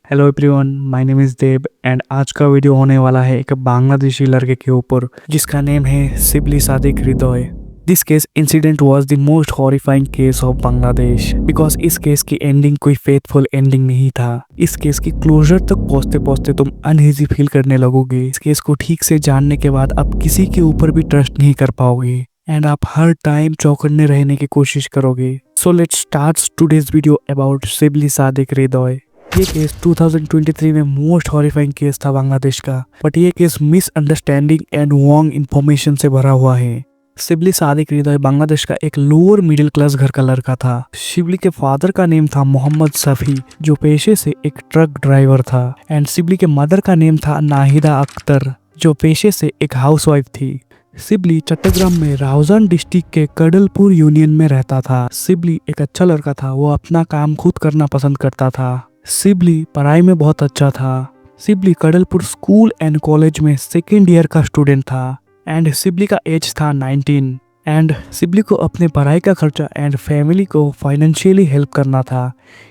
Hello everyone, my name is Deb and आज का video होने वाला है एक बांग्लादेशी लड़के के ऊपर जिसका नेम है शिबली सादिक हृदय। This case incident was the most horrifying case of Bangladesh because इस केस की एंडिंग कोई फेथफुल एंडिंग नहीं था। इस केस की क्लोजर तक पहुंचते पहुंचते तुम अनईजी फील करने लगोगे। इस केस को ठीक से जानने के बाद आप किसी के ऊपर भी ट्रस्ट नहीं कर पाओगे एंड आप हर टाइम चौकन्ने रहने की कोशिश करोगे। So let's start today's video about Shibli Sadiq हृदय। ये केस 2023 में मोस्ट हॉरिफाइंग केस था बांग्लादेश का, बट ये case misunderstanding and wrong information से भरा हुआ है। शिबली सादिक हृदय बांग्लादेश का एक लोअर मिडिल क्लास घर का लड़का था। शिबली के फादर का नेम था मोहम्मद सफी, जो पेशे से एक ट्रक ड्राइवर था, एंड शिबली के मदर का नेम था नाहिदा अख्तर, जो पेशे से एक हाउसवाइफ थी। शिबली चट्टग्राम में राउजान डिस्ट्रिक्ट के कडलपुर यूनियन में रहता था। शिबली एक अच्छा लड़का था, वो अपना काम खुद करना पसंद करता था। शिबली पढ़ाई में बहुत अच्छा था। शिबली कडलपुर स्कूल एंड कॉलेज में सेकेंड ईयर का स्टूडेंट था एंड शिबली का एज था 19 एंड शिबली को अपने पढ़ाई का खर्चा एंड फैमिली को फाइनेंशियली हेल्प करना था।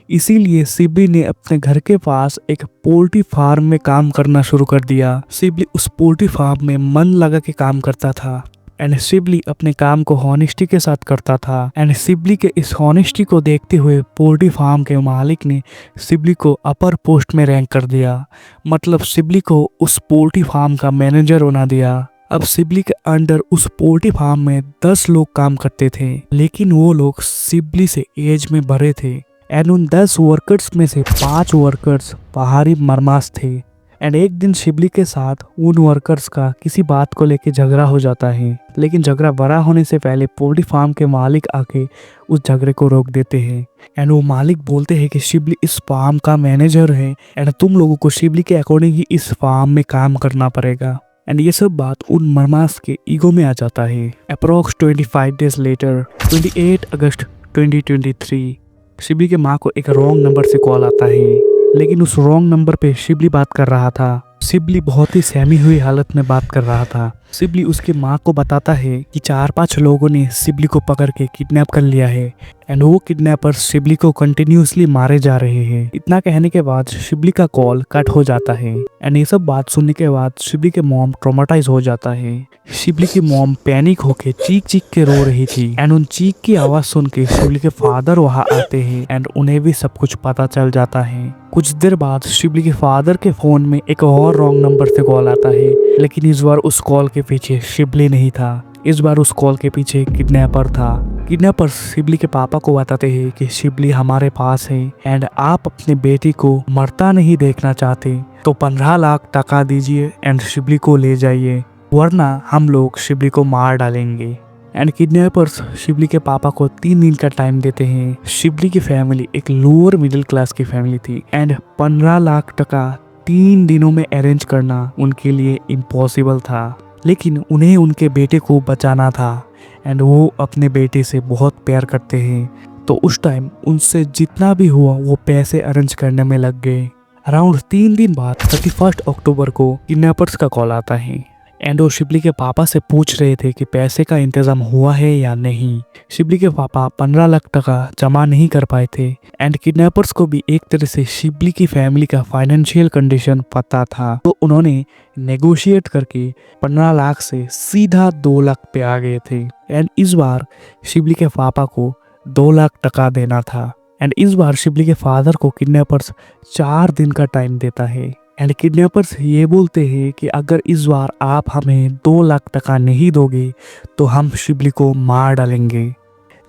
इसीलिए शिबली ने अपने घर के पास एक पोल्ट्री फार्म में काम करना शुरू कर दिया। शिबली उस पोल्ट्री फार्म में मन लगा के काम करता था एंड शिबली अपने काम को हॉनेस्टी के साथ करता था एंड शिबली के इस हॉनेस्टी को देखते हुए पोल्ट्री फार्म के मालिक ने शिबली को अपर पोस्ट में रैंक कर दिया। मतलब शिबली को उस पोल्ट्री फार्म का मैनेजर बना दिया। अब शिबली के अंडर उस पोल्ट्री फार्म में 10 लोग काम करते थे, लेकिन वो लोग शिबली से एज में बड़े थे एंड उन 10 वर्कर्स में से 5 वर्कर्स पहाड़ी मरमास थे। एंड एक दिन शिबली के साथ उन वर्कर्स का किसी बात को लेके झगड़ा हो जाता है, लेकिन झगड़ा बड़ा होने से पहले पोल्ट्री फार्म के मालिक आके उस झगड़े को रोक देते हैं एंड वो मालिक बोलते हैं कि शिबली इस फार्म का मैनेजर है एंड तुम लोगों को शिबली के अकॉर्डिंग ही इस फार्म में काम करना पड़ेगा। एंड ये सब बात उन मरमास के ईगो में आ जाता है। अप्रोक्स 25 डेज लेटर 28 अगस्त 2023 शिबली के माँ को एक रॉन्ग नंबर से कॉल आता है, लेकिन उस रॉन्ग नंबर पे शिबली बात कर रहा था। शिबली बहुत ही सहमी हुई हालत में बात कर रहा था। शिबली उसके माँ को बताता है कि 4-5 लोगों ने शिबली को पकड़ के किडनैप कर लिया है एंड वो किडनैपर शिबली को कंटिन्यूसली मारे जा रहे हैं। इतना कहने के बाद शिबली का कॉल कट हो जाता है एंड ये सब बात सुनने के बाद शिबली के मॉम ट्रॉमेटाइज हो जाता है। शिबली की मॉम पैनिक होके चीख चीख के रो रही थी एंड उन चीख की आवाज सुन के शिबली के फादर वहां आते हैं एंड उन्हें भी सब कुछ पता चल जाता है। कुछ देर बाद शिबली के फादर के फोन में एक और रॉन्ग नंबर से कॉल आता है, लेकिन इस बार उस कॉल के पीछे शिबली नहीं था। इस बार उस कॉल के पीछे किडनैपर था। किडनैपर शिबली के पापा को बताते हैं कि शिबली हमारे पास है एंड आप अपने बेटी को मरता नहीं देखना चाहते तो 15 लाख टका दीजिए एंड शिबली को ले जाइए, वरना हम लोग शिबली को मार डालेंगे। एंड किडनैपर्स शिबली के पापा को 3 दिन का टाइम देते हैं। शिबली की फैमिली एक लोअर मिडिल क्लास की फैमिली थी एंड 15 लाख टका 3 दिनों में अरेंज करना उनके लिए इम्पॉसिबल था, लेकिन उन्हें उनके बेटे को बचाना था एंड वो अपने बेटे से बहुत प्यार करते हैं। तो उस टाइम उनसे जितना भी हुआ वो पैसे अरेंज करने में लग गए। अराउंड 3 दिन बाद 31 अक्टूबर को किडनैपर्स का कॉल आता है एंड वो शिबली के पापा से पूछ रहे थे कि पैसे का इंतजाम हुआ है या नहीं। शिबली के पापा 15 लाख टका जमा नहीं कर पाए थे एंड किडनैपर्स को भी एक तरह से शिबली की फैमिली का फाइनेंशियल कंडीशन पता था, तो उन्होंने नेगोशिएट करके 15 लाख से सीधा 2 लाख पे आ गए थे एंड इस बार शिबली के पापा को 2 लाख टका देना था। एंड इस बार शिबली के फादर को किडनैपर्स 4 दिन का टाइम देता है एंड किडनैपर्स ये बोलते हैं कि अगर इस बार आप हमें 2 लाख टका नहीं दोगे तो हम शिबली को मार डालेंगे।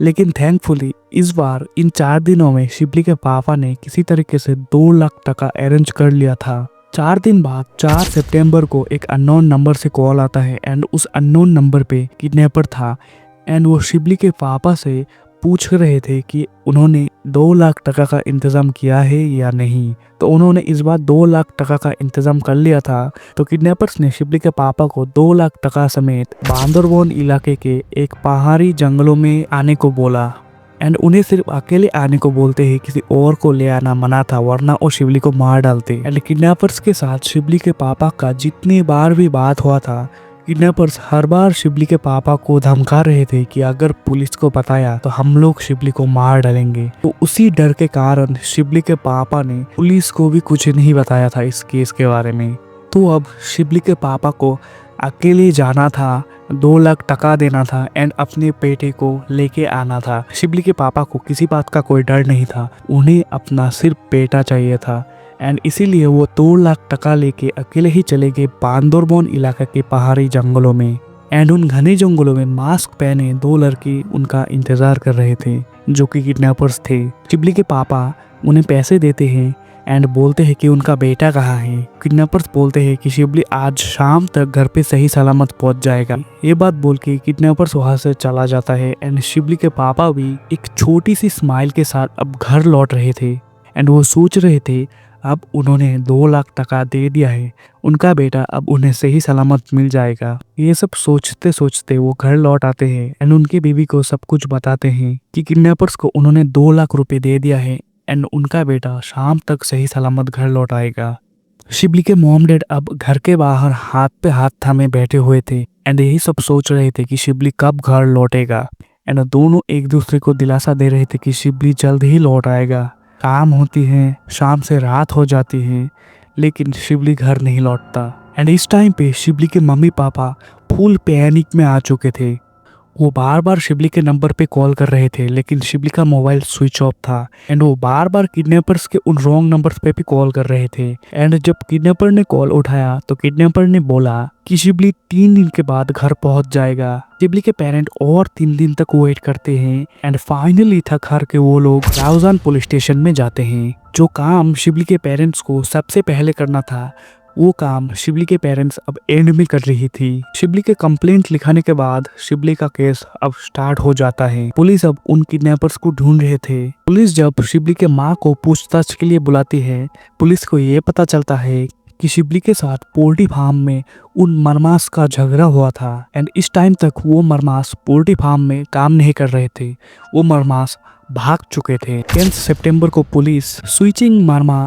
लेकिन थैंकफुली इस बार इन 4 दिनों में शिबली के पापा ने किसी तरीके से 2 लाख टका अरेंज कर लिया था। 4 दिन बाद 4 सितंबर को एक अननोन नंबर से कॉल आता है एंड उस अननोन नंबर पे किडनैपर था एंड वो शिबली के पापा से पूछ रहे थे कि उन्होंने 2 लाख टका का इंतज़ाम किया है या नहीं। तो उन्होंने इस बार 2 लाख टका का इंतज़ाम कर लिया था। तो किडनैपर्स ने शिबली के पापा को 2 लाख टका समेत बांदरबोन इलाके के एक पहाड़ी जंगलों में आने को बोला एंड उन्हें सिर्फ अकेले आने को बोलते हैं, किसी और को ले आना मना था, वरना वो शिबली को मार डालते। एंड किडनैपर्स के साथ शिबली के पापा का जितनी बार भी बात हुआ था किडनैपर्स हर बार शिबली के पापा को धमका रहे थे कि अगर पुलिस को बताया तो हम लोग शिबली को मार डालेंगे। तो उसी डर के कारण शिबली के पापा ने पुलिस को भी कुछ नहीं बताया था इस केस के बारे में। तो अब शिबली के पापा को अकेले जाना था, 2 लाख टका देना था एंड अपने बेटे को लेके आना था। शिबली के पापा को किसी बात का कोई डर नहीं था, उन्हें अपना सिर्फ बेटा चाहिए था एंड इसीलिए वो 2 लाख टका लेके अकेले ही चले गए बांदरबोन इलाका के पहाड़ी जंगलों में। एंड उन घने जंगलों में मास्क पहने 2 लड़के उनका इंतजार कर रहे थे जो कि किडनैपर्स थे। शिबली के पापा उन्हें पैसे देते हैं एंड बोलते हैं कि उनका बेटा कहाँ है। किडनैपर्स बोलते हैं कि शिबली आज शाम तक घर पे सही सलामत पहुंच जाएगा। ये बात बोल के किडनैपर्स वहां से चला जाता है एंड शिबली के पापा भी एक छोटी सी स्माइल के साथ अब घर लौट रहे थे एंड वो सोच रहे थे अब उन्होंने 2 लाख टका दे दिया है, उनका बेटा अब उन्हें सही सलामत मिल जाएगा। ये सब सोचते सोचते वो घर लौट आते हैं एंड उनकी बीवी को सब कुछ बताते हैं कि किडनैपर्स को उन्होंने 2 लाख रुपए दे दिया है एंड उनका बेटा शाम तक सही सलामत घर लौट आएगा। शिबली के मॉम डैड अब घर के बाहर हाथ पे हाथ थामे बैठे हुए थे एंड यही सब सोच रहे थे कि शिबली कब घर लौटेगा एंड दोनों एक दूसरे को दिलासा दे रहे थे कि शिबली जल्द ही लौट आएगा। शाम होती है, शाम से रात हो जाती है, लेकिन शिबली घर नहीं लौटता एंड इस टाइम पे शिबली के मम्मी पापा फुल पैनिक में आ चुके थे। वो बार बार शिबली के नंबर पे कॉल कर रहे थे लेकिन शिबली का मोबाइल स्विच ऑफ था एंड वो बार बार किडनैपर्स के उन रॉन्ग नंबर्स पे भी कॉल कर रहे थे। एंड जब किडनैपर ने कॉल उठाया तो किडनैपर ने बोला कि शिबली 3 दिन के बाद घर पहुंच जाएगा। शिबली के पेरेंट और 3 दिन तक वेट करते हैं एंड फाइनली थक हार के वो लोग राउजान पुलिस स्टेशन में जाते हैं। जो काम शिबली के पेरेंट्स को सबसे पहले करना था वो काम शिबली के पेरेंट्स अब एंड में कर रही थी। शिबली के कंप्लेंट लिखाने के बाद शिबली का केस अब स्टार्ट हो जाता है। पुलिस अब उन किडनैपर्स को ढूंढ रहे थे। पुलिस जब शिबली के माँ को पूछताछ के लिए बुलाती है, पुलिस को ये पता चलता है कि शिबली के साथ पोल्ट्री फार्म में उन मरमास का झगड़ा हुआ था एंड इस टाइम तक वो मरमास पोल्ट्री फार्म में काम नहीं कर रहे थे, वो मरमास भाग चुके थे। 10 सितंबर को police switching Marma,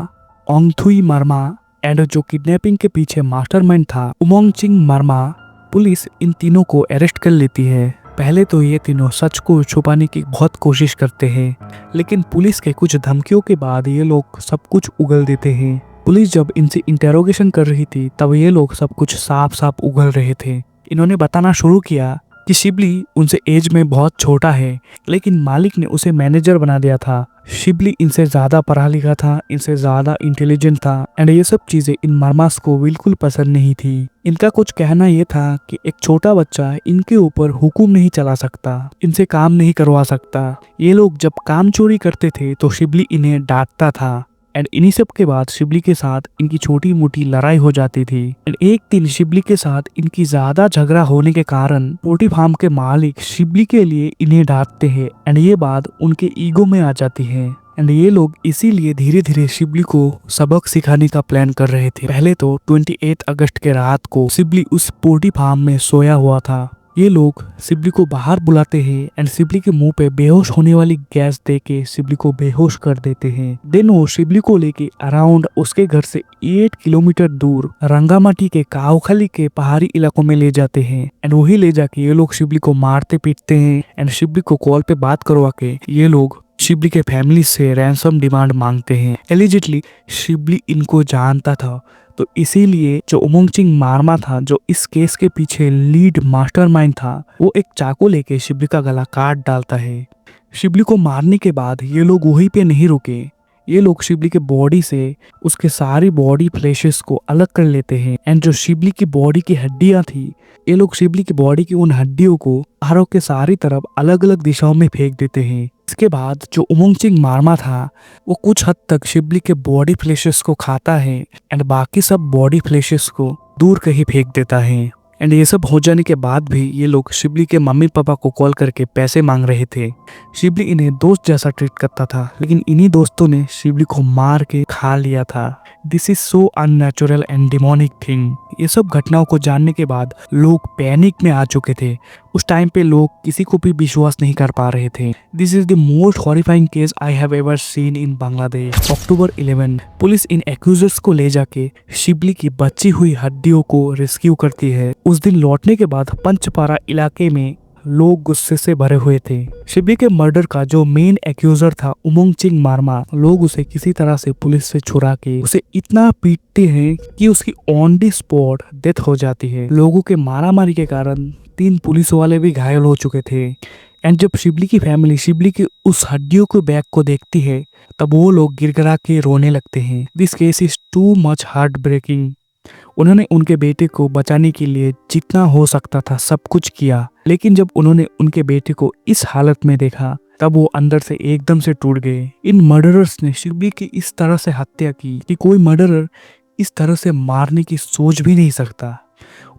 ओंगथुई Marma and जो किडनैपिंग के पीछे मास्टरमाइंड था उमोंगचिंग मरमा, पुलिस इन तीनों को अरेस्ट कर लेती है। पहले तो ये तीनों सच को छुपाने की बहुत कोशिश करते हैं लेकिन पुलिस के कुछ धमकियों के बाद ये लोग सब कुछ उगल देते हैं। पुलिस जब इनसे इंटेरोगेशन कर रही थी तब ये लोग सब कुछ साफ साफ उगल रहे थे। इन्होंने बताना शुरू किया कि शिबली उनसे एज में बहुत छोटा है लेकिन मालिक ने उसे मैनेजर बना दिया था। शिबली इनसे ज्यादा पढ़ा लिखा था, इनसे ज्यादा इंटेलिजेंट था एंड ये सब चीजें इन मरमास को बिल्कुल पसंद नहीं थी। इनका कुछ कहना ये था कि एक छोटा बच्चा इनके ऊपर हुक्म नहीं चला सकता, इनसे काम नहीं करवा सकता। ये लोग जब काम चोरी करते थे तो शिबली इन्हें डांटता था एंड इन्हीं सब के बाद शिबली के साथ इनकी छोटी मोटी लड़ाई हो जाती थी एंड एक दिन शिबली के साथ इनकी ज्यादा झगड़ा होने के कारण पोल्ट्री फार्म के मालिक शिबली के लिए इन्हें डांटते हैं एंड ये बात उनके ईगो में आ जाती है एंड ये लोग इसीलिए धीरे धीरे शिबली को सबक सिखाने का प्लान कर रहे थे। पहले तो 28 अगस्त के रात को शिबली उस पोल्ट्री फार्म में सोया हुआ था। ये लोग शिबली को बाहर बुलाते हैं एंड शिबली के मुंह पे बेहोश होने वाली गैस दे के शिबली को बेहोश कर देते हैं। देन वो शिबली को लेके अराउंड उसके घर से 8 किलोमीटर दूर रंगामाटी के काउखाली के पहाड़ी इलाकों में ले जाते हैं एंड वही ले जाके ये लोग शिबली को मारते पीटते हैं एंड शिबली को कॉल पे बात करवा के ये लोग शिबली के फैमिली से रैंसम डिमांड मांगते हैं। एलिजिटली शिबली इनको जानता था तो इसीलिए जो उमोंगचिंग मारमा था, जो इस केस के पीछे लीड मास्टरमाइंड था, वो एक चाकू लेके शिबली का गला काट डालता है। शिबली को मारने के बाद ये लोग वहीं पे नहीं रुके, ये लोग शिबली के बॉडी से उसके सारी बॉडी फ्लैशेस को अलग कर लेते हैं एंड जो शिबली की बॉडी की हड्डियां थी, ये लोग शिबली की बॉडी की उन हड्डियों को पहाड़ों के सारी तरफ अलग अलग दिशाओं में फेंक देते हैं। इसके बाद जो उमोंगचिंग मारमा था वो कुछ हद तक शिबली के बॉडी फ्लैशेस को खाता है एंड बाकी सब बॉडी फ्लैशेस को दूर कहीं फेंक देता है। एंड ये सब हो जाने के बाद भी ये लोग शिबली के मम्मी पापा को कॉल करके पैसे मांग रहे थे। शिबली इन्हें दोस्त जैसा ट्रीट करता था लेकिन इन्हीं दोस्तों ने शिबली को मार के खा लिया था। This is so unnatural and demonic thing. ये सब घटनाओं को जानने के बाद लोग पैनिक में आ चुके थे। उस टाइम पे लोग किसी को भी विश्वास नहीं कर पा रहे थे। This is the most horrifying case I have ever seen in Bangladesh. October 11 police इन एक्यूजर्स को ले जाके शिबली की बची हुई हड्डियों को रेस्क्यू करती है। उस दिन लौटने के बाद पंचपारा इलाके में लोग गुस्से से भरे हुए थे। शिबली के मर्डर का जो मेन एक्यूजर था उमंगचिंग मारमा, लोग उसे किसी तरह से पुलिस से छुड़ा के उसे इतना पीटते हैं कि उसकी ऑन दी स्पॉट डेथ हो जाती है। लोगों के मारामारी के कारण 3 पुलिस वाले भी घायल हो चुके थे। एंड जब शिबली की फैमिली शिबली की उस हड्डियों के बैग को देखती है तब वो लोग गिड़गिड़ा के रोने लगते हैं। This case is too much heart breaking. उन्होंने उनके बेटे को बचाने के लिए जितना हो सकता था सब कुछ किया, लेकिन जब उन्होंने उनके बेटे को इस हालत में देखा तब वो अंदर से एकदम से टूट गए। इन मर्डरर्स ने शिबली की इस तरह से हत्या की कि कोई मर्डरर इस तरह से मारने की सोच भी नहीं सकता।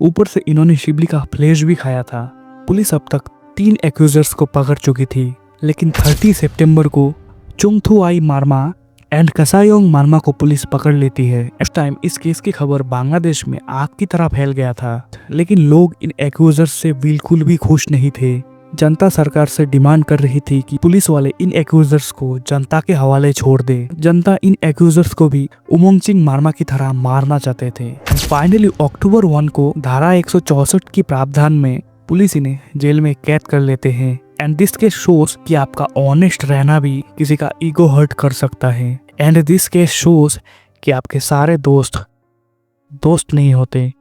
ऊपर से इन्होंने शिबली का फ्लेश भी खाया था। पुलिस अब तक 3 एक्यूजर्स को पकड़ चुकी थी, लेकिन 30 सितंबर को चुंगथुआई मारमा एंड कसायोंग मारमा को पुलिस पकड़ लेती है। इस टाइम इस केस की खबर बांग्लादेश में आग की तरह फैल गया था, लेकिन लोग इन एक्यूजर्स से बिल्कुल भी खुश नहीं थे। जनता सरकार से डिमांड कर रही थी कि पुलिस वाले इन एक्यूजर्स को जनता के हवाले छोड़ दे। जनता इन एक्यूजर्स को भी उमंगचिंग मारमा की तरह मारना चाहते थे। फाइनली अक्टूबर 1 को धारा 164 की प्रावधान में पुलिस इन्हें जेल में कैद कर लेते हैं। एंड दिस केस शोज कि आपका ऑनेस्ट रहना भी किसी का ईगो हर्ट कर सकता है। एंड दिस केस शोज कि आपके सारे दोस्त नहीं होते।